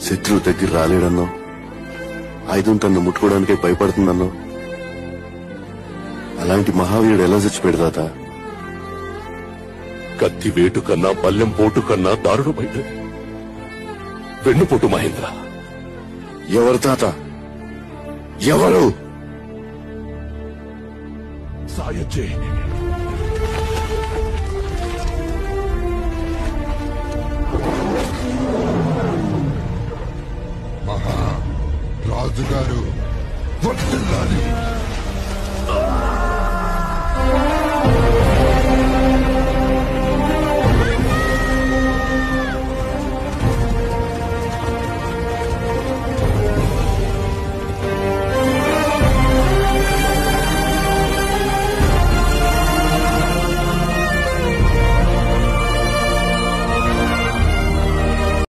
శత్రువు దగ్గర రాలేడన్నో ఆయుధం తన్ను ముట్టుకోవడానికే భయపడుతుందన్నో అలాంటి మహావీరుడు ఎలా చచ్చిపోయాడు తాత? కత్తి వేటు కన్నా పల్లెం పోటు కన్నా దారుణమైనది వెన్నుపోటు మహేంద్ర. ఎవరు తాత? ఎవరు? సాయచ్చే